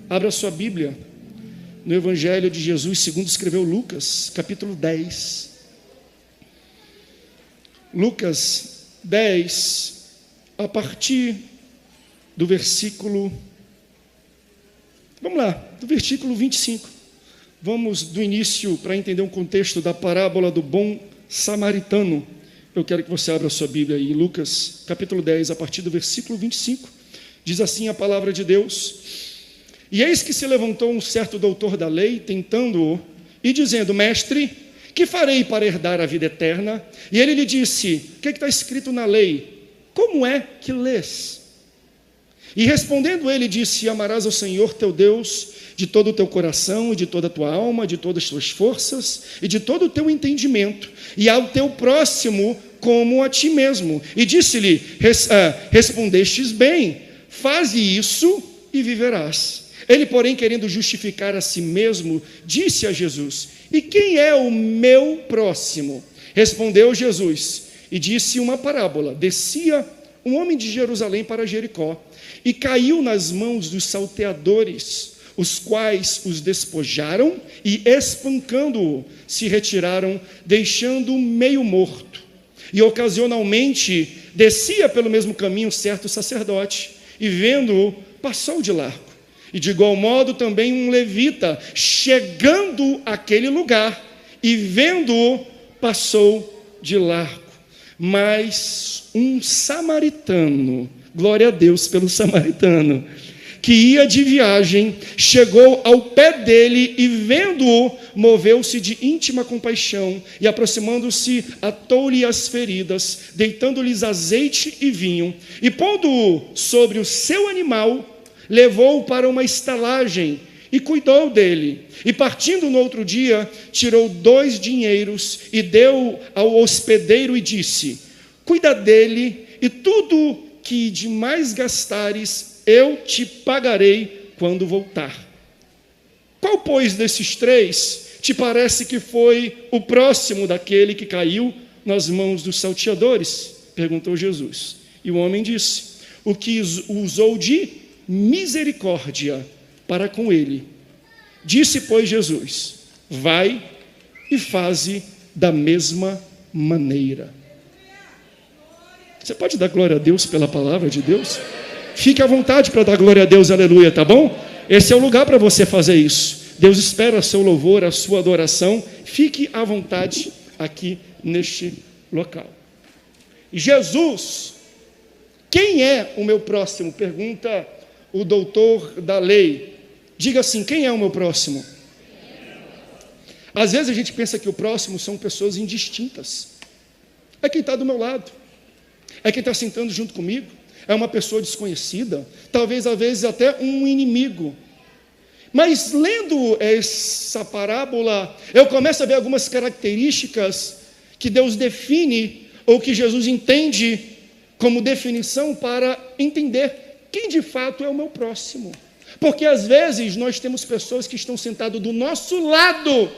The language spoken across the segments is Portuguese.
Abra sua Bíblia no Evangelho de Jesus segundo escreveu Lucas, capítulo 10. Lucas 10, a partir do versículo... Vamos lá, do versículo 25. Vamos do início para entender um contexto da parábola do bom samaritano. Eu quero que você abra a sua Bíblia aí, em Lucas, capítulo 10, a partir do versículo 25. Diz assim a palavra de Deus: E eis que se levantou um certo doutor da lei, tentando-o, e dizendo: Mestre, que farei para herdar a vida eterna? E ele lhe disse: O que está escrito na lei? Como é que lês? E respondendo ele, disse: Amarás ao Senhor teu Deus de todo o teu coração, e de toda a tua alma, de todas as tuas forças, e de todo o teu entendimento, e ao teu próximo como a ti mesmo. E disse-lhe: Respondestes bem, faze isso e viverás. Ele, porém, querendo justificar a si mesmo, disse a Jesus: E quem é o meu próximo? Respondeu Jesus e disse uma parábola: Descia um homem de Jerusalém para Jericó, e caiu nas mãos dos salteadores, os quais os despojaram e, espancando-o, se retiraram, deixando-o meio morto. E ocasionalmente descia pelo mesmo caminho certo sacerdote, e vendo-o, passou de largo. E de igual modo também um levita, chegando àquele lugar e vendo-o, passou de largo. Mas um samaritano, glória a Deus pelo samaritano, que ia de viagem, chegou ao pé dele e vendo-o, moveu-se de íntima compaixão e, aproximando-se, atou-lhe as feridas, deitando-lhes azeite e vinho, e pondo-o sobre o seu animal, levou-o para uma estalagem e cuidou dele. E partindo no outro dia, tirou 2 dinheiros e deu ao hospedeiro e disse: Cuida dele, e tudo que de mais gastares eu te pagarei quando voltar. Qual, pois, desses 3 te parece que foi o próximo daquele que caiu nas mãos dos salteadores? Perguntou Jesus. E o homem disse: O que usou de misericórdia para com ele. Disse, pois, Jesus: Vai e faze da mesma maneira. Você pode dar glória a Deus pela palavra de Deus? Fique à vontade para dar glória a Deus, aleluia, tá bom? Esse é o lugar para você fazer isso. Deus espera seu louvor, a sua adoração. Fique à vontade aqui neste local. Jesus, quem é o meu próximo? Pergunta o doutor da lei. Diga assim: quem é o meu próximo? Às vezes a gente pensa que o próximo são pessoas indistintas. É quem está do meu lado, é quem está sentando junto comigo, é uma pessoa desconhecida, talvez às vezes até um inimigo. Mas lendo essa parábola, eu começo a ver algumas características que Deus define, ou que Jesus entende como definição para entender quem de fato é o meu próximo. Porque às vezes nós temos pessoas que estão sentadas do nosso lado,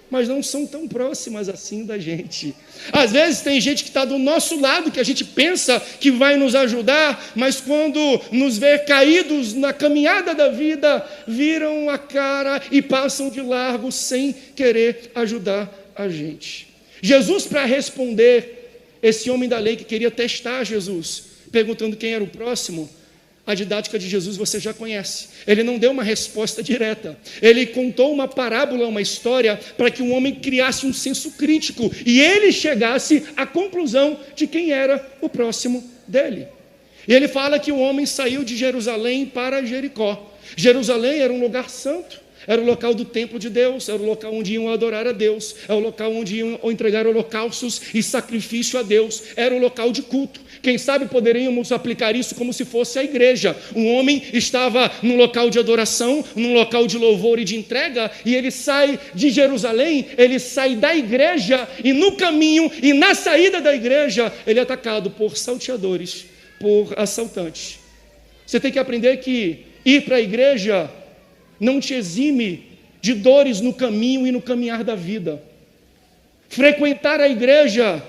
mas não são tão próximas assim da gente. Às vezes tem gente que está do nosso lado, que a gente pensa que vai nos ajudar, mas quando nos vê caídos na caminhada da vida, viram a cara e passam de largo sem querer ajudar a gente. Jesus, para responder esse homem da lei que queria testar Jesus, perguntando quem era o próximo, a didática de Jesus você já conhece. Ele não deu uma resposta direta. Ele contou uma parábola, uma história, para que o homem criasse um senso crítico e ele chegasse à conclusão de quem era o próximo dele. E ele fala que o homem saiu de Jerusalém para Jericó. Jerusalém era um lugar santo, era o local do templo de Deus, era o local onde iam adorar a Deus, era o local onde iam entregar holocaustos e sacrifício a Deus, era o local de culto. Quem sabe poderíamos aplicar isso como se fosse a igreja. Um homem estava num local de adoração, num local de louvor e de entrega, e ele sai de Jerusalém, ele sai da igreja, e no caminho e na saída da igreja, ele é atacado por salteadores, por assaltantes. Você tem que aprender que ir para a igreja não te exime de dores no caminho e no caminhar da vida. Frequentar a igreja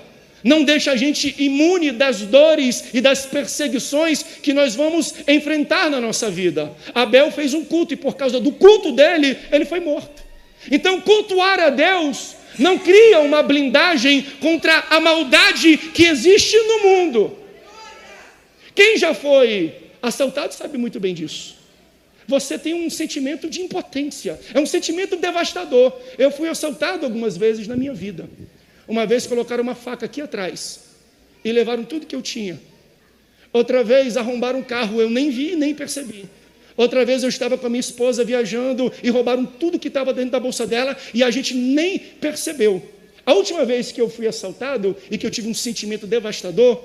não deixa a gente imune das dores e das perseguições que nós vamos enfrentar na nossa vida. Abel fez um culto e por causa do culto dele, ele foi morto. Então, cultuar a Deus não cria uma blindagem contra a maldade que existe no mundo. Quem já foi assaltado sabe muito bem disso. Você tem um sentimento de impotência, é um sentimento devastador. Eu fui assaltado algumas vezes na minha vida. Uma vez colocaram uma faca aqui atrás e levaram tudo que eu tinha. Outra vez arrombaram um carro, eu nem vi nem percebi. Outra vez eu estava com a minha esposa viajando e roubaram tudo que estava dentro da bolsa dela e a gente nem percebeu. A última vez que eu fui assaltado e que eu tive um sentimento devastador...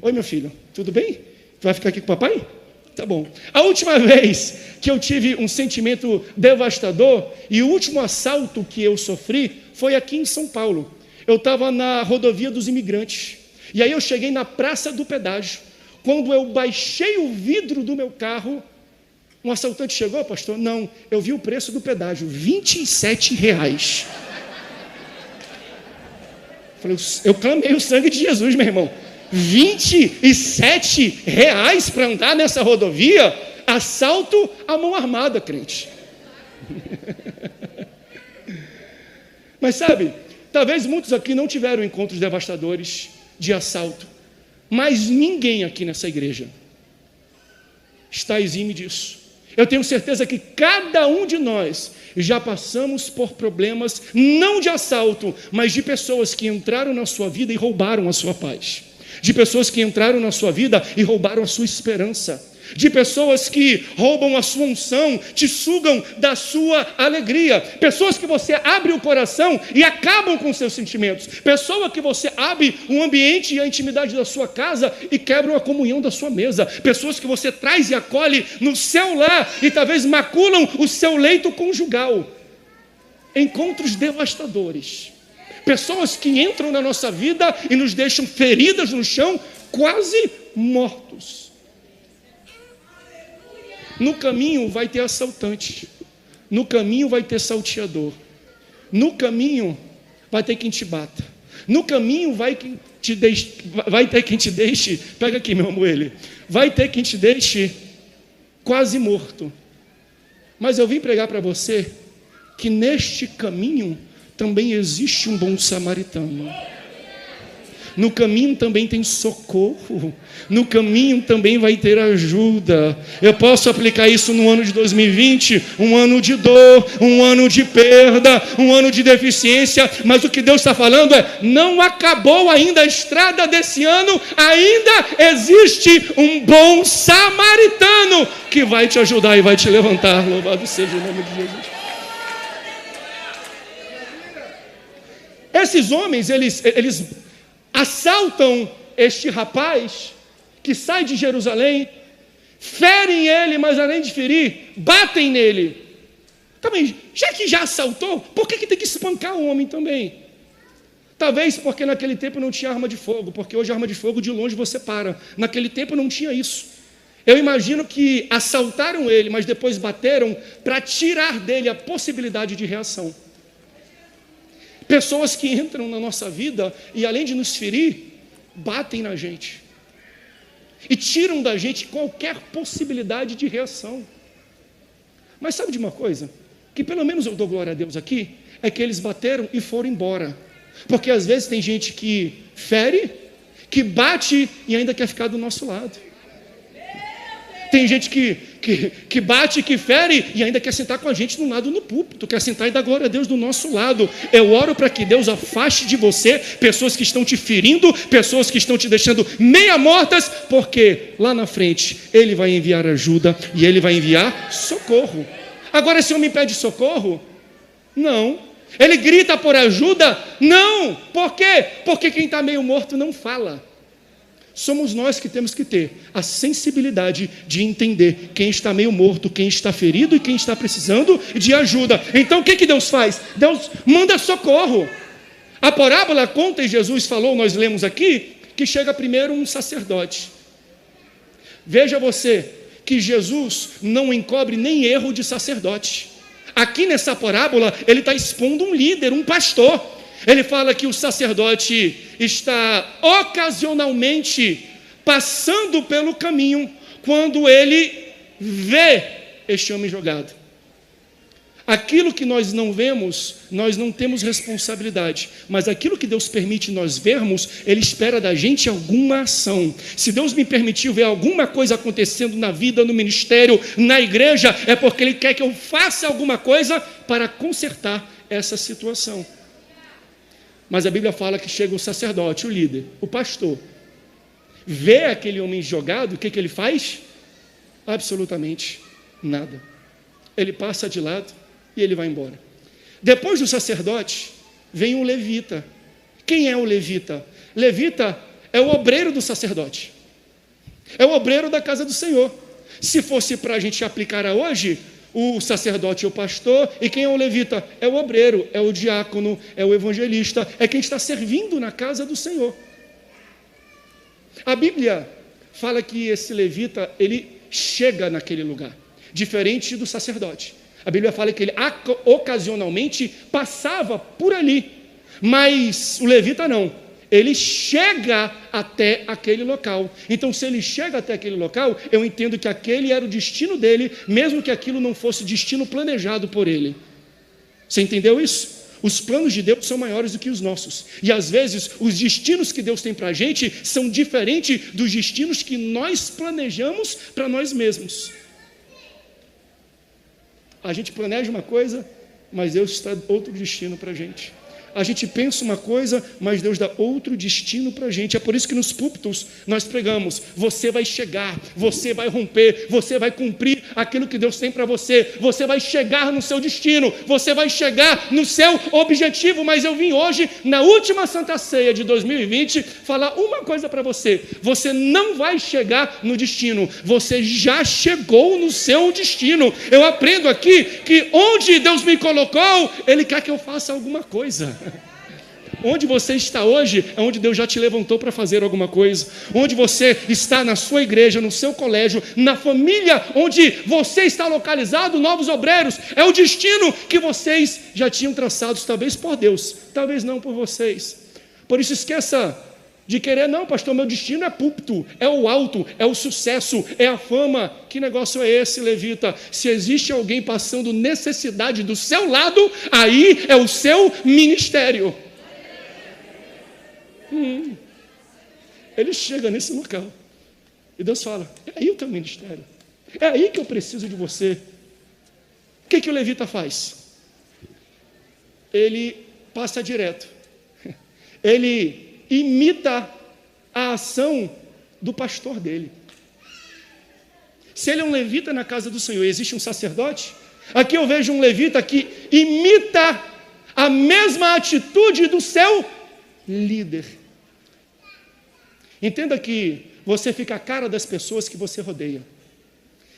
Oi, meu filho, tudo bem? Tu vai ficar aqui com o papai? Tá bom. A última vez que eu tive um sentimento devastador e o último assalto que eu sofri foi aqui em São Paulo. Eu estava na rodovia dos imigrantes. E aí eu cheguei na Praça do Pedágio. Quando eu baixei o vidro do meu carro, um assaltante chegou, pastor? Não, eu vi o preço do pedágio, R$27. Eu clamei o sangue de Jesus, meu irmão. R$27 para andar nessa rodovia? Assalto à mão armada, crente. Mas sabe, talvez muitos aqui não tiveram encontros devastadores de assalto, mas ninguém aqui nessa igreja está exime disso. Eu tenho certeza que cada um de nós já passamos por problemas, não de assalto, mas de pessoas que entraram na sua vida e roubaram a sua paz. De pessoas que entraram na sua vida e roubaram a sua esperança. De pessoas que roubam a sua unção, te sugam da sua alegria. Pessoas que você abre o coração e acabam com seus sentimentos. Pessoa que você abre o ambiente e a intimidade da sua casa e quebram a comunhão da sua mesa. Pessoas que você traz e acolhe no seu lar e talvez maculam o seu leito conjugal. Encontros devastadores. Pessoas que entram na nossa vida e nos deixam feridas no chão, quase mortos. No caminho vai ter assaltante, no caminho vai ter salteador, no caminho vai ter quem te bata, no caminho vai ter quem te deixe, pega aqui meu amor, vai ter quem te deixe quase morto. Mas eu vim pregar para você que neste caminho também existe um bom samaritano. No caminho também tem socorro. No caminho também vai ter ajuda. Eu posso aplicar isso no ano de 2020, um ano de dor, um ano de perda, um ano de deficiência, mas o que Deus está falando é, não acabou ainda a estrada desse ano, ainda existe um bom samaritano que vai te ajudar e vai te levantar. Louvado seja o nome de Jesus. Esses homens, eles assaltam este rapaz que sai de Jerusalém, ferem ele, mas além de ferir, batem nele. Também, já que já assaltou, por que tem que espancar o homem também? Talvez porque naquele tempo não tinha arma de fogo, porque hoje a arma de fogo de longe você para. Naquele tempo não tinha isso. Eu imagino que assaltaram ele, mas depois bateram para tirar dele a possibilidade de reação. Pessoas que entram na nossa vida e além de nos ferir, batem na gente e tiram da gente qualquer possibilidade de reação. Mas sabe de uma coisa? Que pelo menos eu dou glória a Deus aqui, é que eles bateram e foram embora. Porque às vezes tem gente que fere, que bate e ainda quer ficar do nosso lado. Tem gente que bate, que fere e ainda quer sentar com a gente no lado no púlpito, quer sentar e dar glória a Deus do nosso lado. Eu oro para que Deus afaste de você pessoas que estão te ferindo, pessoas que estão te deixando meia mortas, porque lá na frente Ele vai enviar ajuda e Ele vai enviar socorro. Agora, esse homem pede socorro? Não. Ele grita por ajuda? Não. Por quê? Porque quem está meio morto não fala. Somos nós que temos que ter a sensibilidade de entender quem está meio morto, quem está ferido e quem está precisando de ajuda. Então o que Deus faz? Deus manda socorro. A parábola conta, e Jesus falou, nós lemos aqui, que chega primeiro um sacerdote. Veja você que Jesus não encobre nem erro de sacerdote. Aqui nessa parábola ele está expondo um líder, um pastor. Ele fala que o sacerdote está ocasionalmente passando pelo caminho quando ele vê este homem jogado. Aquilo que nós não vemos, nós não temos responsabilidade, mas aquilo que Deus permite nós vermos, Ele espera da gente alguma ação. Se Deus me permitiu ver alguma coisa acontecendo na vida, no ministério, na igreja, é porque Ele quer que eu faça alguma coisa para consertar essa situação. Mas a Bíblia fala que chega o sacerdote, o líder, o pastor, vê aquele homem jogado, o que ele faz? Absolutamente nada. Ele passa de lado e ele vai embora. Depois do sacerdote, vem um levita. Quem é o levita? Levita é o obreiro do sacerdote. É o obreiro da casa do Senhor. Se fosse para a gente aplicar a hoje, o sacerdote é o pastor, e quem é o levita? É o obreiro, é o diácono, é o evangelista, é quem está servindo na casa do Senhor. A Bíblia fala que esse levita, ele chega naquele lugar, diferente do sacerdote. A Bíblia fala que ele ocasionalmente passava por ali, mas o levita não. Ele chega até aquele local. Então, se ele chega até aquele local, eu entendo que aquele era o destino dele, mesmo que aquilo não fosse destino planejado por ele. Você entendeu isso? Os planos de Deus são maiores do que os nossos. E às vezes, os destinos que Deus tem para a gente são diferentes dos destinos que nós planejamos para nós mesmos. A gente planeja uma coisa, mas Deus está outro destino para a gente. A gente pensa uma coisa, mas Deus dá outro destino para a gente. É por isso que nos púlpitos nós pregamos: você vai chegar, você vai romper, você vai cumprir aquilo que Deus tem para você, você vai chegar no seu destino, você vai chegar no seu objetivo. Mas eu vim hoje, na última Santa Ceia de 2020, falar uma coisa para você: você não vai chegar no destino, você já chegou no seu destino. Eu aprendo aqui que onde Deus me colocou, Ele quer que eu faça alguma coisa. Onde você está hoje é onde Deus já te levantou para fazer alguma coisa. Onde você está, na sua igreja, no seu colégio, na família onde você está localizado, novos obreiros, é o destino que vocês já tinham traçado, talvez por Deus, talvez não por vocês. Por isso esqueça de querer: não, pastor, meu destino é púlpito, é o alto, é o sucesso, é a fama. Que negócio é esse, levita? Se existe alguém passando necessidade do seu lado, aí é o seu ministério. Ele chega nesse local e Deus fala: é aí o teu ministério, é aí que eu preciso de você. O que o levita faz? Ele passa direto, ele imita a ação do pastor dele. Se ele é um levita na casa do Senhor, existe um sacerdote. Aqui eu vejo um levita que imita a mesma atitude do seu líder. Entenda que você fica a cara das pessoas que você rodeia.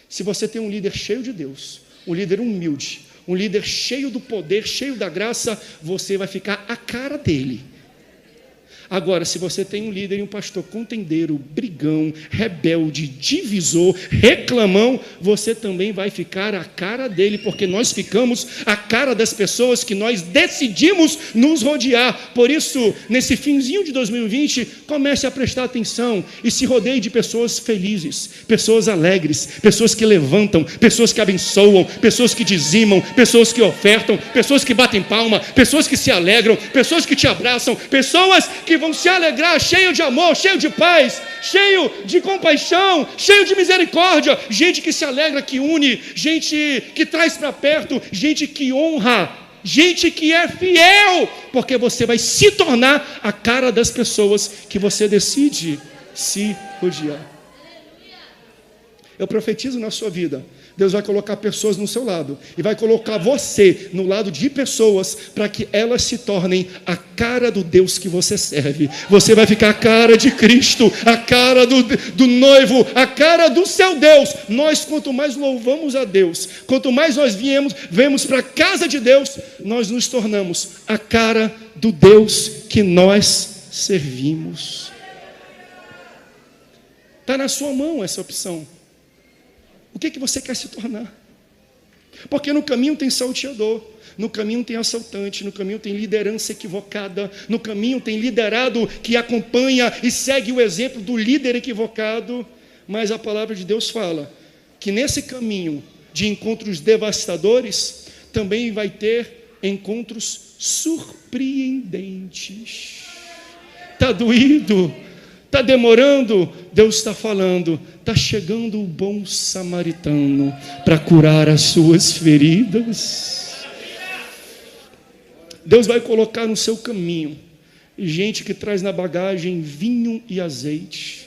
Se você tem um líder cheio de Deus, um líder humilde, um líder cheio do poder, cheio da graça, você vai ficar a cara dele. Agora, se você tem um líder e um pastor contendeiro, brigão, rebelde, divisor, reclamão, você também vai ficar a cara dele, porque nós ficamos a cara das pessoas que nós decidimos nos rodear. Por isso, nesse finzinho de 2020, comece a prestar atenção e se rodeie de pessoas felizes, pessoas alegres, pessoas que levantam, pessoas que abençoam, pessoas que dizimam, pessoas que ofertam, pessoas que batem palma, pessoas que se alegram, pessoas que te abraçam, pessoas que vão se alegrar, cheio de amor, cheio de paz, cheio de compaixão, cheio de misericórdia, gente que se alegra, que une, gente que traz para perto, gente que honra, gente que é fiel, porque você vai se tornar a cara das pessoas que você decide se rodear. Eu profetizo na sua vida: Deus vai colocar pessoas no seu lado e vai colocar você no lado de pessoas para que elas se tornem a cara do Deus que você serve. Você vai ficar a cara de Cristo, a cara do noivo, a cara do seu Deus. Nós, quanto mais louvamos a Deus, quanto mais nós vemos para a casa de Deus, nós nos tornamos a cara do Deus que nós servimos. Está na sua mão essa opção. O que você quer se tornar? Porque no caminho tem salteador, no caminho tem assaltante, no caminho tem liderança equivocada, no caminho tem liderado que acompanha e segue o exemplo do líder equivocado. Mas a palavra de Deus fala que nesse caminho de encontros devastadores, também vai ter encontros surpreendentes. Está doído? Está demorando? Deus está falando, está chegando o bom samaritano para curar as suas feridas. Deus vai colocar no seu caminho gente que traz na bagagem vinho e azeite.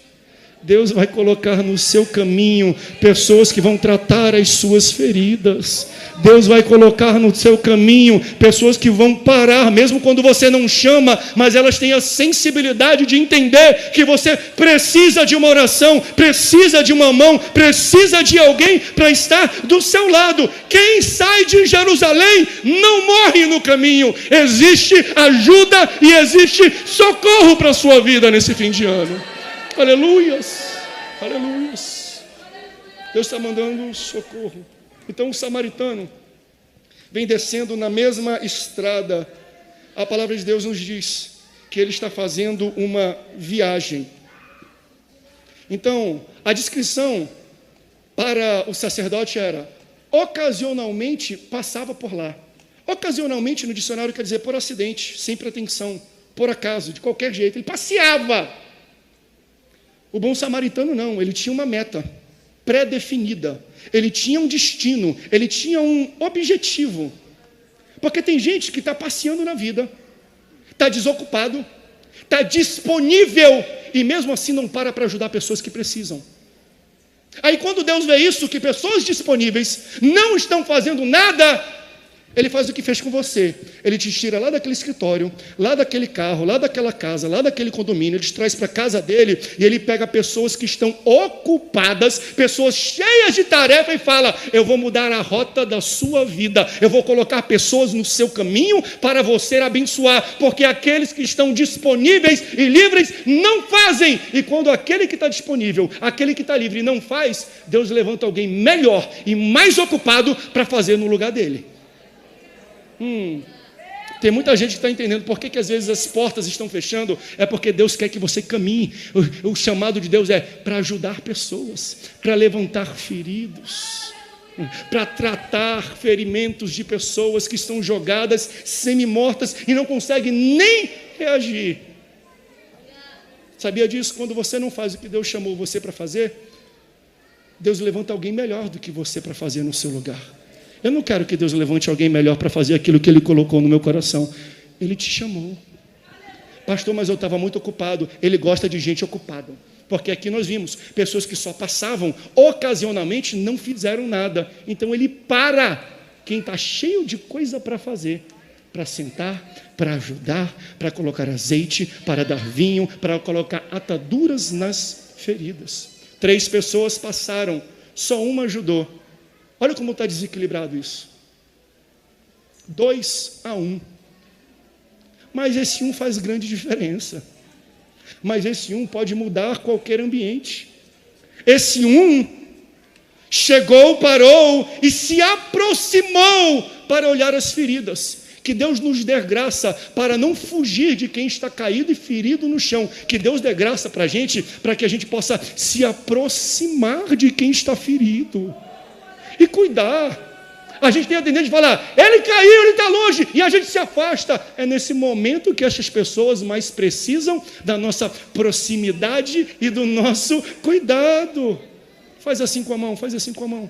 Deus vai colocar no seu caminho pessoas que vão tratar as suas feridas. Deus vai colocar no seu caminho pessoas que vão parar, mesmo quando você não chama, mas elas têm a sensibilidade de entender que você precisa de uma oração, precisa de uma mão, precisa de alguém para estar do seu lado. Quem sai de Jerusalém não morre no caminho. Existe ajuda e existe socorro para a sua vida nesse fim de ano. Aleluias, aleluias. Deus está mandando socorro. Então o samaritano vem descendo na mesma estrada. A palavra de Deus nos diz que ele está fazendo uma viagem. Então, a descrição para o sacerdote era: ocasionalmente passava por lá. Ocasionalmente no dicionário quer dizer por acidente, sem pretensão, por acaso, de qualquer jeito. Ele passeava. O bom samaritano não, ele tinha uma meta pré-definida, ele tinha um destino, ele tinha um objetivo. Porque tem gente que está passeando na vida, está desocupado, está disponível e mesmo assim não para ajudar pessoas que precisam. Aí quando Deus vê isso, que pessoas disponíveis não estão fazendo nada, Ele faz o que fez com você. Ele te tira lá daquele escritório, lá daquele carro, lá daquela casa, lá daquele condomínio, ele te traz para a casa dele e ele pega pessoas que estão ocupadas, pessoas cheias de tarefa e fala: eu vou mudar a rota da sua vida, eu vou colocar pessoas no seu caminho para você abençoar, porque aqueles que estão disponíveis e livres não fazem. E quando aquele que está disponível, aquele que está livre não faz, Deus levanta alguém melhor e mais ocupado para fazer no lugar dele. Tem muita gente que está entendendo por que às vezes as portas estão fechando. É porque Deus quer que você caminhe. O chamado de Deus é para ajudar pessoas, para levantar feridos, para tratar ferimentos de pessoas que estão jogadas, semi-mortas e não conseguem nem reagir. Sabia disso? Quando você não faz o que Deus chamou você para fazer, Deus levanta alguém melhor do que você para fazer no seu lugar. Eu não quero que Deus levante alguém melhor para fazer aquilo que Ele colocou no meu coração. Ele te chamou. Pastor, mas eu estava muito ocupado. Ele gosta de gente ocupada. Porque aqui nós vimos pessoas que só passavam, ocasionalmente não fizeram nada. Então Ele para quem está cheio de coisa para fazer, para sentar, para ajudar, para colocar azeite, para dar vinho, para colocar ataduras nas feridas. 3 pessoas passaram, só uma ajudou. Olha como está desequilibrado isso. 2-1. Mas esse 1 faz grande diferença. Mas esse 1 pode mudar qualquer ambiente. Esse 1 chegou, parou e se aproximou para olhar as feridas. Que Deus nos dê graça para não fugir de quem está caído e ferido no chão. Que Deus dê graça para a gente, para que a gente possa se aproximar de quem está ferido. E cuidar. A gente tem a tendência de falar: ele caiu, ele está longe, e a gente se afasta. É nesse momento que essas pessoas mais precisam da nossa proximidade e do nosso cuidado. Faz assim com a mão, faz assim com a mão.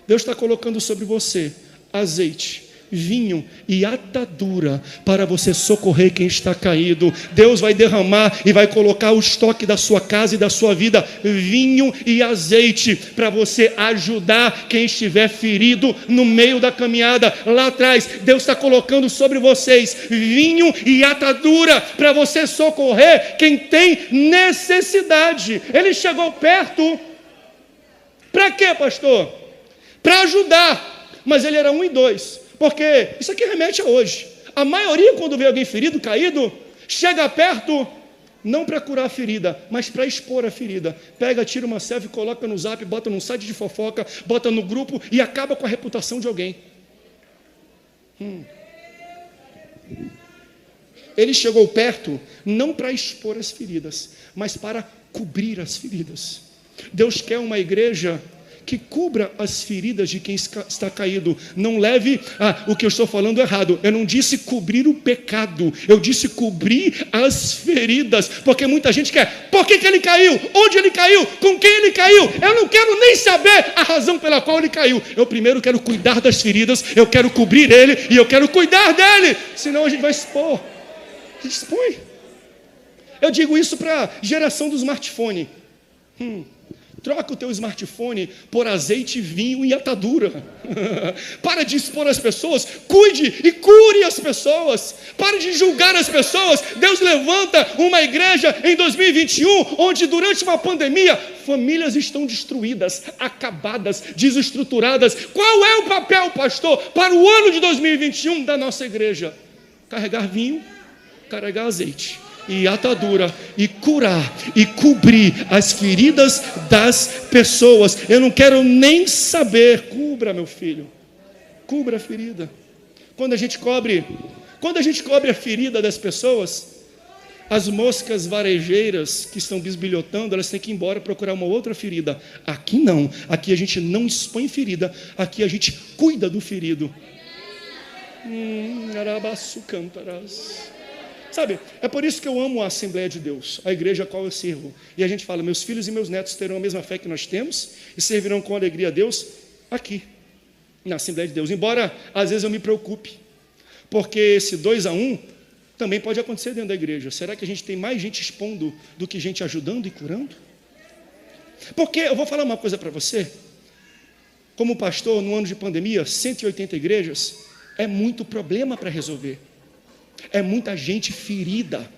Deus está colocando sobre você azeite, vinho e atadura para você socorrer quem está caído. Deus vai derramar e vai colocar o estoque da sua casa e da sua vida, vinho e azeite, para você ajudar quem estiver ferido no meio da caminhada. Lá atrás, Deus está colocando sobre vocês vinho e atadura para você socorrer quem tem necessidade. Ele chegou perto. Para quê, pastor? Para ajudar. Mas ele era 1 e 2. Porque isso aqui remete a hoje. A maioria, quando vê alguém ferido, caído, chega perto Não para curar a ferida, mas para expor a ferida. Pega, tira uma selfie, coloca no zap, bota num site de fofoca, bota no grupo e acaba com a reputação de alguém. Ele chegou perto não para expor as feridas, mas para cobrir as feridas. Deus quer uma igreja que cubra as feridas de quem está caído. Não leve o que eu estou falando errado. Eu não disse cobrir o pecado, eu disse cobrir as feridas, porque muita gente quer. Por que ele caiu? Onde ele caiu? Com quem ele caiu? Eu não quero nem saber a razão pela qual ele caiu. Eu primeiro quero cuidar das feridas, eu quero cobrir ele e eu quero cuidar dele, senão a gente vai expor. A gente expõe. Eu digo isso para a geração do smartphone. Troca o teu smartphone por azeite, vinho e atadura. Para de expor as pessoas, cuide e cure as pessoas. Para de julgar as pessoas. Deus levanta uma igreja em 2021, onde durante uma pandemia, famílias estão destruídas, acabadas, desestruturadas. Qual é o papel, pastor, para o ano de 2021 da nossa igreja? Carregar vinho, carregar azeite e atadura, e curar, e cobrir as feridas das pessoas. Eu não quero nem saber. Cubra, meu filho, cubra a ferida. Quando a gente cobre a ferida das pessoas, as moscas varejeiras que estão bisbilhotando, elas têm que ir embora procurar uma outra ferida. Aqui não, aqui a gente não expõe ferida, aqui a gente cuida do ferido. Arabaçu cantarás. Sabe, é por isso que eu amo a Assembleia de Deus, a igreja a qual eu sirvo. E a gente fala, meus filhos e meus netos terão a mesma fé que nós temos e servirão com alegria a Deus aqui, na Assembleia de Deus. Embora, às vezes, eu me preocupe, porque esse 2-1 também pode acontecer dentro da igreja. Será que a gente tem mais gente expondo do que gente ajudando e curando? Porque, eu vou falar uma coisa para você, como pastor, no ano de pandemia, 180 igrejas, é muito problema para resolver. É muita gente ferida,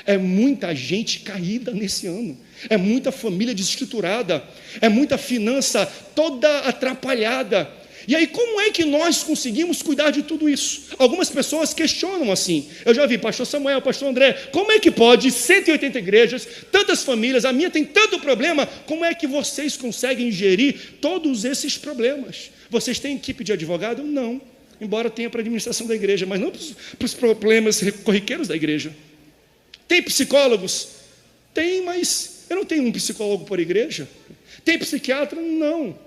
é muita gente caída nesse ano, é muita família desestruturada, é muita finança toda atrapalhada. E aí como é que nós conseguimos cuidar de tudo isso? Algumas pessoas questionam assim. Eu já vi pastor Samuel, pastor André, como é que pode 180 igrejas, tantas famílias, a minha tem tanto problema, como é que vocês conseguem gerir todos esses problemas? Vocês têm equipe de advogado? Não. Embora tenha para a administração da igreja, mas não para os problemas corriqueiros da igreja. Tem psicólogos? Tem, mas eu não tenho um psicólogo por igreja. Tem psiquiatra? Não.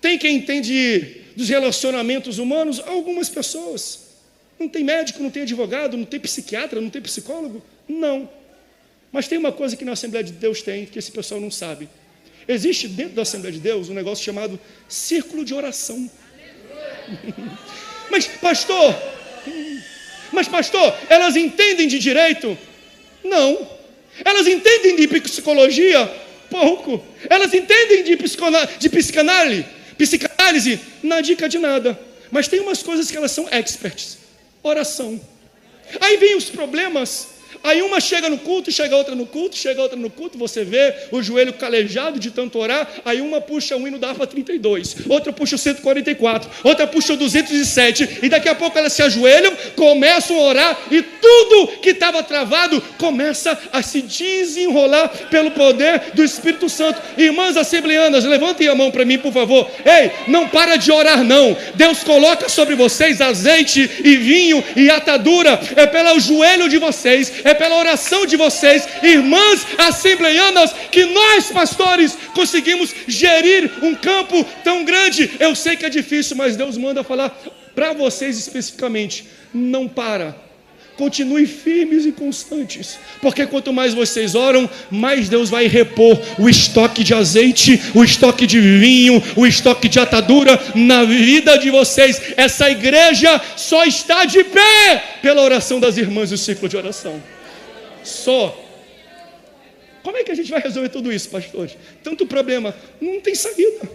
Tem quem entende dos relacionamentos humanos? Algumas pessoas. Não tem médico, não tem advogado, não tem psiquiatra, não tem psicólogo? Não. Mas tem uma coisa que na Assembleia de Deus tem, que esse pessoal não sabe. Existe dentro da Assembleia de Deus um negócio chamado círculo de oração. Mas pastor, elas entendem de direito? Não. Elas entendem de psicologia? Pouco. Elas entendem de psicanálise? Não dica de nada. Mas tem umas coisas que elas são experts. Oração. Aí vem os problemas. Aí uma chega no culto, chega outra no culto, chega outra no culto, você vê o joelho calejado de tanto orar, aí uma puxa o hino da harpa 32, outra puxa o 144, outra puxa o 207, e daqui a pouco elas se ajoelham, começam a orar, e tudo que estava travado começa a se desenrolar pelo poder do Espírito Santo. Irmãs assembleanas, levantem a mão para mim, por favor. Ei, não para de orar não. Deus coloca sobre vocês azeite e vinho e atadura, é pelo joelho de vocês, é pela oração de vocês, irmãs assembleianas, que nós, pastores, conseguimos gerir um campo tão grande. Eu sei que é difícil, mas Deus manda falar para vocês especificamente. Não para. Continue firmes e constantes, porque quanto mais vocês oram, mais Deus vai repor o estoque de azeite, o estoque de vinho, o estoque de atadura na vida de vocês. Essa igreja só está de pé pela oração das irmãs e o ciclo de oração. Só. Como é que a gente vai resolver tudo isso, pastores? Tanto problema, não tem saída.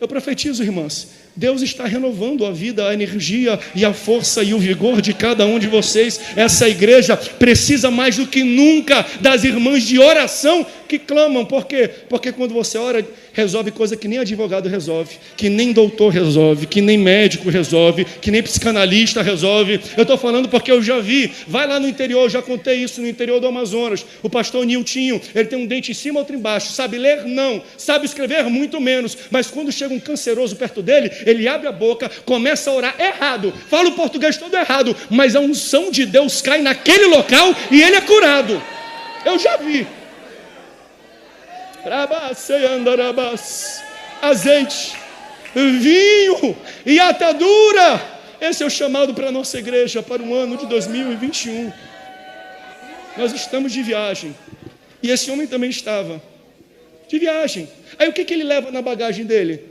Eu profetizo, irmãs, Deus está renovando a vida, a energia e a força e o vigor de cada um de vocês. Essa igreja precisa mais do que nunca das irmãs de oração que clamam. Por quê? Porque quando você ora, resolve coisa que nem advogado resolve, que nem doutor resolve, que nem médico resolve, que nem psicanalista resolve. Eu estou falando porque eu já vi. Vai lá no interior, eu já contei isso no interior do Amazonas. O pastor Niltinho, ele tem um dente em cima, outro embaixo. Sabe ler? Não. Sabe escrever? Muito menos. Mas quando chega um canceroso perto dele, ele abre a boca, começa a orar errado. Fala o português todo errado, mas a unção de Deus cai naquele local e ele é curado. Eu já vi. Azeite, vinho e atadura. Esse é o chamado para a nossa igreja para o ano de 2021. Nós estamos de viagem. E esse homem também estava de viagem. Aí o que ele leva na bagagem dele?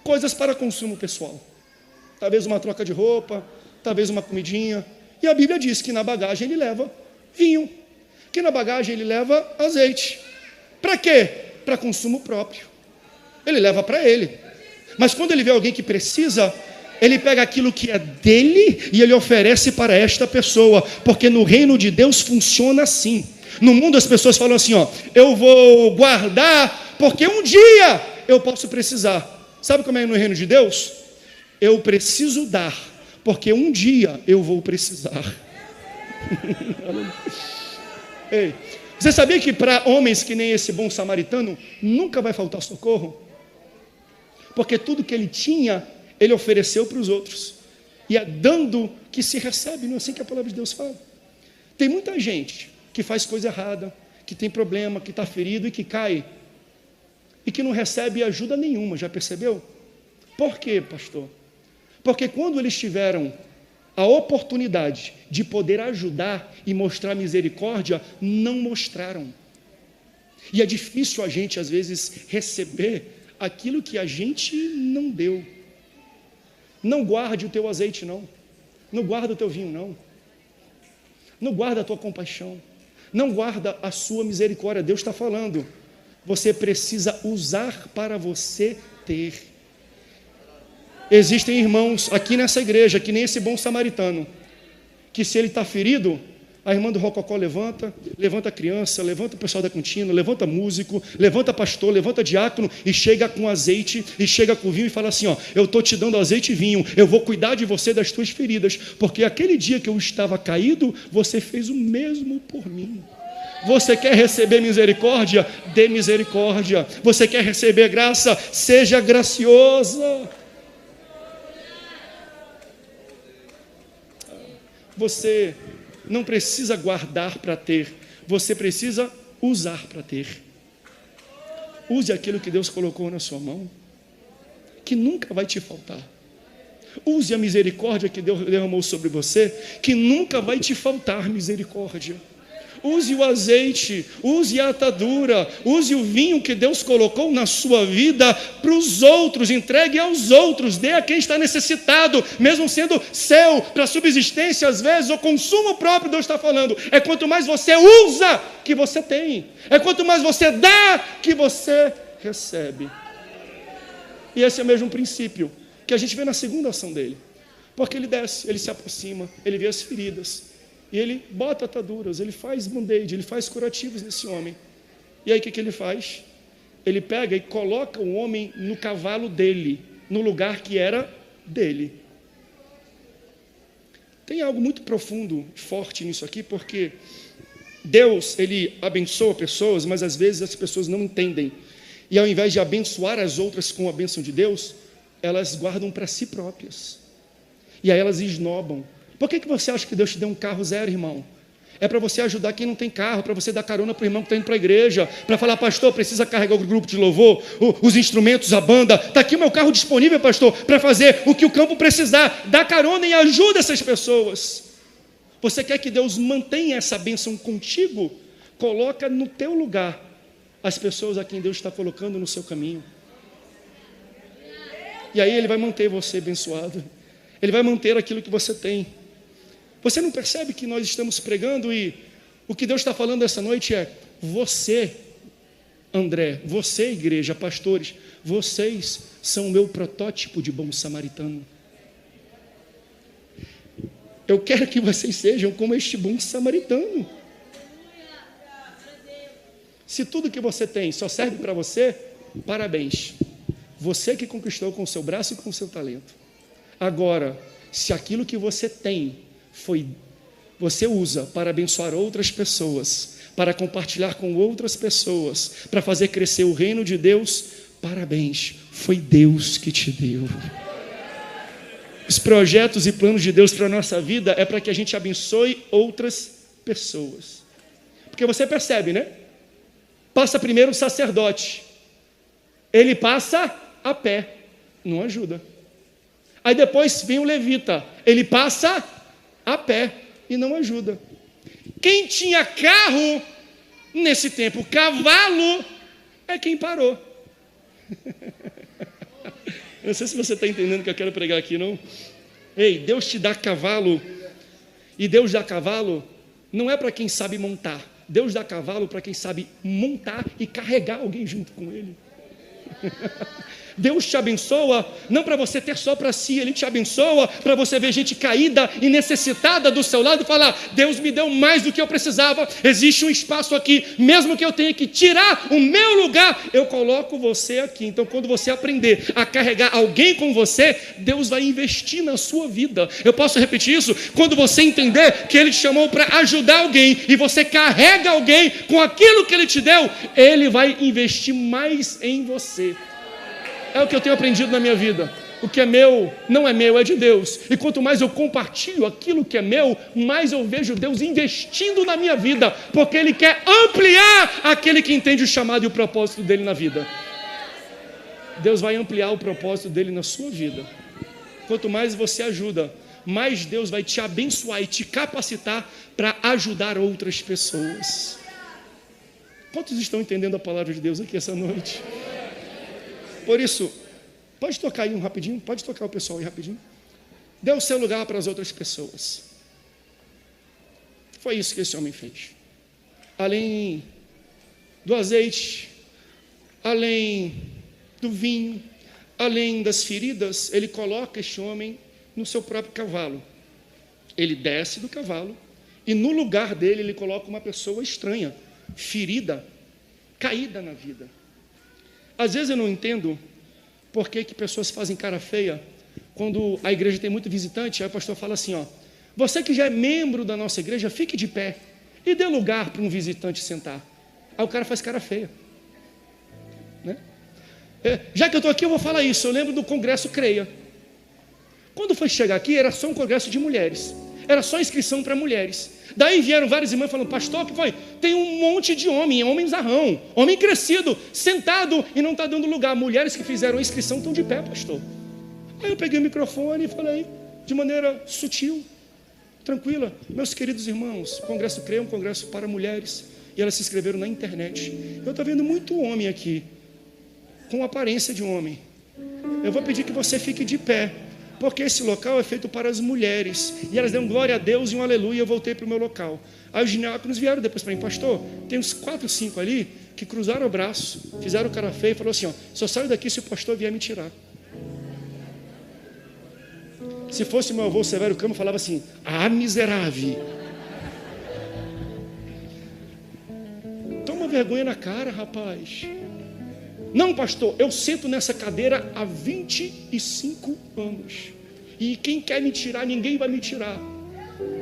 Coisas para consumo pessoal. Talvez uma troca de roupa, talvez uma comidinha. E a Bíblia diz que na bagagem ele leva vinho, que na bagagem ele leva azeite. Para quê? Para consumo próprio. Ele leva para ele. Mas quando ele vê alguém que precisa, ele pega aquilo que é dele e ele oferece para esta pessoa. Porque no reino de Deus funciona assim. No mundo as pessoas falam assim, ó, eu vou guardar porque um dia eu posso precisar. Sabe como é no reino de Deus? Eu preciso dar, porque um dia eu vou precisar. Ei, você sabia que para homens que nem esse bom samaritano, nunca vai faltar socorro? Porque tudo que ele tinha, ele ofereceu para os outros. E é dando que se recebe, não é assim que a palavra de Deus fala. Tem muita gente que faz coisa errada, que tem problema, que está ferido e que cai, e que não recebe ajuda nenhuma, já percebeu? Por quê, pastor? Porque quando eles tiveram a oportunidade de poder ajudar e mostrar misericórdia, não mostraram. E é difícil a gente, às vezes, receber aquilo que a gente não deu. Não guarde o teu azeite, não. Não guarda o teu vinho, não. Não guarda a tua compaixão. Não guarda a sua misericórdia. Deus está falando. Você precisa usar para você ter. Existem irmãos aqui nessa igreja, que nem esse bom samaritano, que se ele está ferido, a irmã do Rococó levanta a criança, levanta o pessoal da cantina, levanta músico, levanta pastor, levanta diácono, e chega com azeite, e chega com vinho, e fala assim, ó, eu estou te dando azeite e vinho, eu vou cuidar de você, das tuas feridas, porque aquele dia que eu estava caído, você fez o mesmo por mim. Você quer receber misericórdia? Dê misericórdia. Você quer receber graça? Seja graciosa. Você não precisa guardar para ter, você precisa usar para ter. Use aquilo que Deus colocou na sua mão, que nunca vai te faltar. Use a misericórdia que Deus derramou sobre você, que nunca vai te faltar misericórdia. Use o azeite, use a atadura, use o vinho que Deus colocou na sua vida para os outros, entregue aos outros, dê a quem está necessitado, mesmo sendo seu, para subsistência às vezes, ou consumo próprio. Deus está falando, é quanto mais você usa, que você tem, é quanto mais você dá, que você recebe. E esse é o mesmo princípio que a gente vê na segunda ação dele, porque ele desce, ele se aproxima, ele vê as feridas, e ele bota ataduras, ele faz band-aid, ele faz curativos nesse homem. E aí o que ele faz? Ele pega e coloca o homem no cavalo dele, no lugar que era dele. Tem algo muito profundo, forte nisso aqui, porque Deus, ele abençoa pessoas, mas às vezes as pessoas não entendem. E ao invés de abençoar as outras com a bênção de Deus, elas guardam para si próprias. E aí elas esnobam. Por que você acha que Deus te deu um carro zero, irmão? É para você ajudar quem não tem carro, para você dar carona para o irmão que está indo para a igreja, para falar, pastor, precisa carregar o grupo de louvor, os instrumentos, a banda, está aqui o meu carro disponível, pastor, para fazer o que o campo precisar, dá carona e ajuda essas pessoas. Você quer que Deus mantenha essa bênção contigo? Coloca no teu lugar as pessoas a quem Deus está colocando no seu caminho. E aí Ele vai manter você abençoado, Ele vai manter aquilo que você tem. Você não percebe que nós estamos pregando e o que Deus está falando essa noite é: você, André, você, igreja, pastores, vocês são o meu protótipo de bom samaritano. Eu quero que vocês sejam como este bom samaritano. Se tudo que você tem só serve para você, parabéns. Você que conquistou com o seu braço e com o seu talento. Agora, se aquilo que você tem você usa para abençoar outras pessoas, para compartilhar com outras pessoas, para fazer crescer o reino de Deus, parabéns, foi Deus que te deu. Os projetos e planos de Deus para a nossa vida é para que a gente abençoe outras pessoas. Porque você percebe, né? Passa primeiro o sacerdote, ele passa a pé, não ajuda. Aí depois vem o levita, ele passa a pé e não ajuda. Quem tinha carro nesse tempo, cavalo, é quem parou. Não sei se você está entendendo o que eu quero pregar aqui, não? Ei, Deus te dá cavalo, e Deus dá cavalo não é para quem sabe montar. Deus dá cavalo para quem sabe montar e carregar alguém junto com ele. Deus te abençoa não para você ter só para si, Ele te abençoa para você ver gente caída e necessitada do seu lado e falar: Deus me deu mais do que eu precisava, existe um espaço aqui, mesmo que eu tenha que tirar o meu lugar, eu coloco você aqui. Então, quando você aprender a carregar alguém com você, Deus vai investir na sua vida. Eu posso repetir isso? Quando você entender que Ele te chamou para ajudar alguém e você carrega alguém com aquilo que Ele te deu, Ele vai investir mais em você. É o que eu tenho aprendido na minha vida. O que é meu não é meu, é de Deus. E quanto mais eu compartilho aquilo que é meu, mais eu vejo Deus investindo na minha vida, porque Ele quer ampliar aquele que entende o chamado e o propósito dele na vida. Deus vai ampliar o propósito dele na sua vida. Quanto mais você ajuda, mais Deus vai te abençoar e te capacitar para ajudar outras pessoas. Quantos estão entendendo a palavra de Deus aqui essa noite? Por isso, pode tocar aí um rapidinho, pode tocar o pessoal aí rapidinho. Dê o seu lugar para as outras pessoas. Foi isso que esse homem fez. Além do azeite, além do vinho, além das feridas, ele coloca este homem no seu próprio cavalo. Ele desce do cavalo e no lugar dele ele coloca uma pessoa estranha, ferida, caída na vida. Às vezes eu não entendo por que pessoas fazem cara feia quando a igreja tem muito visitante. Aí o pastor fala assim: ó, você que já é membro da nossa igreja, fique de pé e dê lugar para um visitante sentar. Aí o cara faz cara feia, né? Já que eu estou aqui, eu vou falar isso. Eu lembro do congresso CREA. Quando foi chegar aqui, era só um congresso de mulheres, era só inscrição para mulheres. Daí vieram vários irmãos falando: pastor, o que foi? Tem um monte de homem zarrão, homem crescido, sentado e não está dando lugar. Mulheres que fizeram a inscrição estão de pé, pastor. Aí eu peguei o microfone e falei de maneira sutil, tranquila: meus queridos irmãos, o congresso CREA é um congresso para mulheres, e elas se inscreveram na internet. Eu estou vendo muito homem aqui, com aparência de homem. Eu vou pedir que você fique de pé, porque esse local é feito para as mulheres. E elas deram glória a Deus e um aleluia. E eu voltei para o meu local. Aí os diáconos vieram depois para mim: pastor, tem uns 4 ou 5 ali que cruzaram o braço, fizeram o cara feio e falou assim: ó, só saio daqui se o pastor vier me tirar. Se fosse meu avô Severo Camo, falava assim: ah, miserável. Toma vergonha na cara, rapaz. Não, pastor, eu sento nessa cadeira há 25 anos. E quem quer me tirar, ninguém vai me tirar.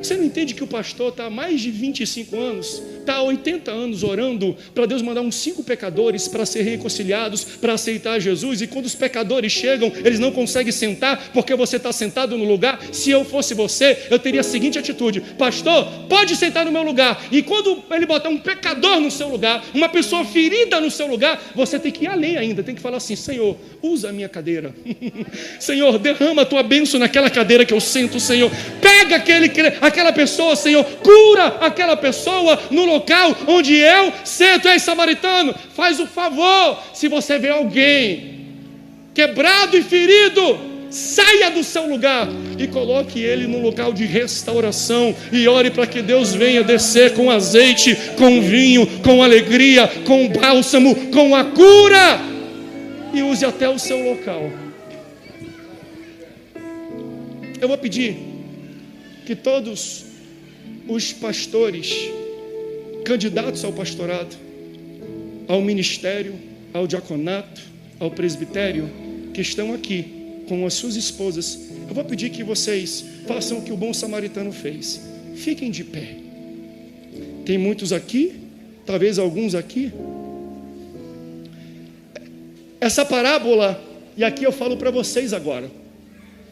Você não entende que o pastor está há mais de 25 anos, está há 80 anos orando para Deus mandar uns 5 pecadores para serem reconciliados, para aceitar Jesus, e quando os pecadores chegam, eles não conseguem sentar, porque você está sentado no lugar. Se eu fosse você, eu teria a seguinte atitude: pastor, pode sentar no meu lugar. E quando ele botar um pecador no seu lugar, uma pessoa ferida no seu lugar, você tem que ir além ainda, tem que falar assim: Senhor, usa a minha cadeira. Senhor, derrama a tua bênção naquela cadeira que eu sento, Senhor. Pega aquela pessoa, Senhor, cura aquela pessoa no local onde eu sento. Ei, samaritano, faz o favor, se você vê alguém quebrado e ferido, saia do seu lugar e coloque ele no local de restauração e ore para que Deus venha descer com azeite, com vinho, com alegria, com bálsamo, com a cura, e use até o seu local. Eu vou pedir que todos os pastores, candidatos ao pastorado, ao ministério, ao diaconato, ao presbitério, que estão aqui com as suas esposas, eu vou pedir que vocês façam o que o bom samaritano fez. Fiquem de pé. Tem muitos aqui, talvez alguns aqui. Essa parábola, e aqui eu falo para vocês agora.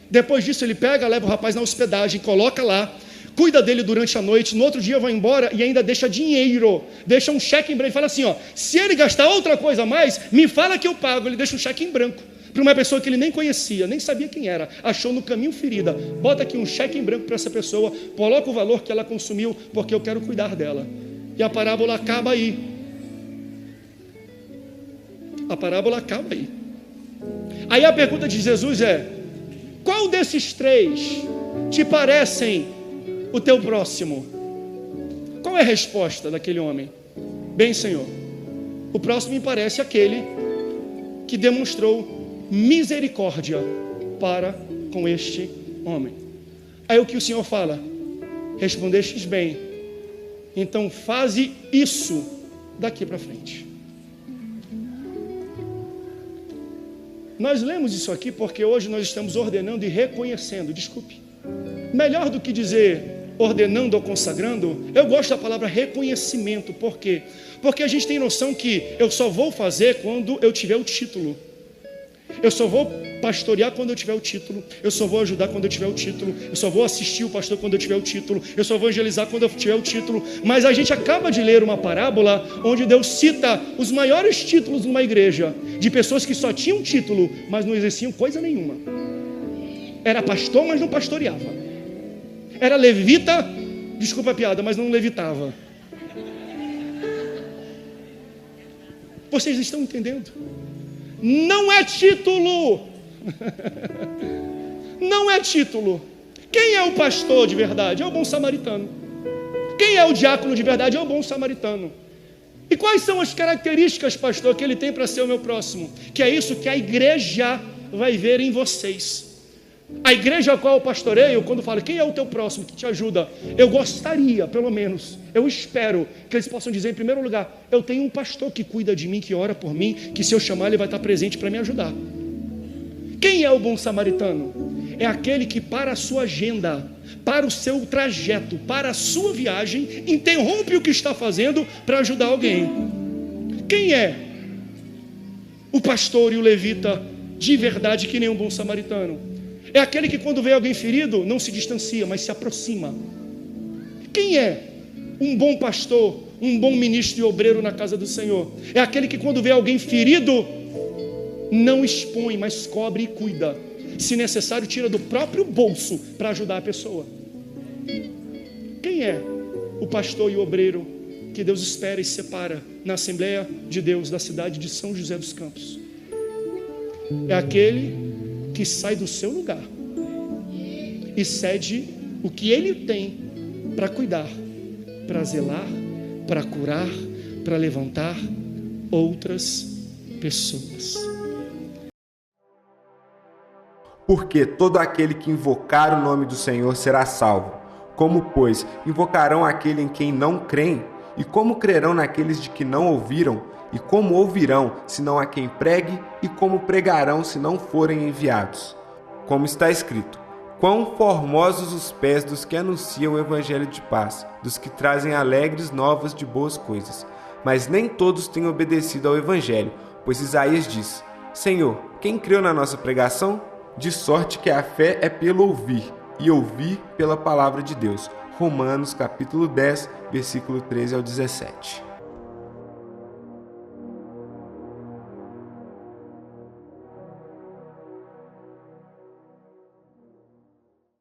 Depois disso ele pega, leva o rapaz na hospedagem, coloca lá, cuida dele durante a noite, no outro dia vai embora e ainda deixa dinheiro, deixa um cheque em branco, fala assim, ó, se ele gastar outra coisa a mais, me fala que eu pago. Ele deixa um cheque em branco, para uma pessoa que ele nem conhecia, nem sabia quem era, achou no caminho ferida, bota aqui um cheque em branco para essa pessoa, coloca o valor que ela consumiu, porque eu quero cuidar dela. E a parábola acaba aí. A parábola acaba aí. Aí a pergunta de Jesus é: qual desses três te parecem o teu próximo? Qual é a resposta daquele homem? Bem, Senhor, o próximo me parece aquele que demonstrou misericórdia para com este homem. Aí o que o Senhor fala? Respondestes bem, então faze isso daqui para frente. Nós lemos isso aqui porque hoje nós estamos ordenando e reconhecendo, desculpe. Melhor do que dizer ordenando ou consagrando, eu gosto da palavra reconhecimento. Por quê? Porque a gente tem noção que eu só vou fazer quando eu tiver o título. Eu só vou pastorear quando eu tiver o título. Eu só vou ajudar quando eu tiver o título. Eu só vou assistir o pastor quando eu tiver o título. Eu só vou evangelizar quando eu tiver o título. Mas a gente acaba de ler uma parábola onde Deus cita os maiores títulos numa igreja, de pessoas que só tinham título, mas não exerciam coisa nenhuma. Era pastor, mas não pastoreava. Era levita, desculpa a piada, mas não levitava. Vocês estão entendendo? Não é título. Não é título. Quem é o pastor de verdade? É o bom samaritano. Quem é o diácono de verdade? É o bom samaritano. E quais são as características, pastor, que ele tem para ser o meu próximo? Que é isso que a igreja vai ver em vocês. A igreja a qual eu pastoreio, quando fala quem é o teu próximo que te ajuda, eu gostaria, pelo menos, eu espero que eles possam dizer em primeiro lugar: eu tenho um pastor que cuida de mim, que ora por mim, que se eu chamar ele vai estar presente para me ajudar. Quem é o bom samaritano? É aquele que para a sua agenda, para o seu trajeto, para a sua viagem, interrompe o que está fazendo para ajudar alguém. Quem é o pastor e o levita de verdade que nem um bom samaritano? É aquele que quando vê alguém ferido, não se distancia, mas se aproxima. Quem é um bom pastor, um bom ministro e obreiro na casa do Senhor? É aquele que quando vê alguém ferido, não expõe, mas cobre e cuida. Se necessário, tira do próprio bolso para ajudar a pessoa. Quem é o pastor e o obreiro que Deus espera e separa na Assembleia de Deus da cidade de São José dos Campos? É aquele que sai do seu lugar e cede o que ele tem para cuidar, para zelar, para curar, para levantar outras pessoas. Porque todo aquele que invocar o nome do Senhor será salvo. Como, pois, invocarão aquele em quem não creem? E como crerão naqueles de que não ouviram? E como ouvirão, se não há quem pregue? E como pregarão, se não forem enviados? Como está escrito: quão formosos os pés dos que anunciam o evangelho de paz, dos que trazem alegres novas de boas coisas. Mas nem todos têm obedecido ao evangelho, pois Isaías diz: Senhor, quem creu na nossa pregação? De sorte que a fé é pelo ouvir, e ouvir pela palavra de Deus. Romanos capítulo 10, versículo 13 ao 17.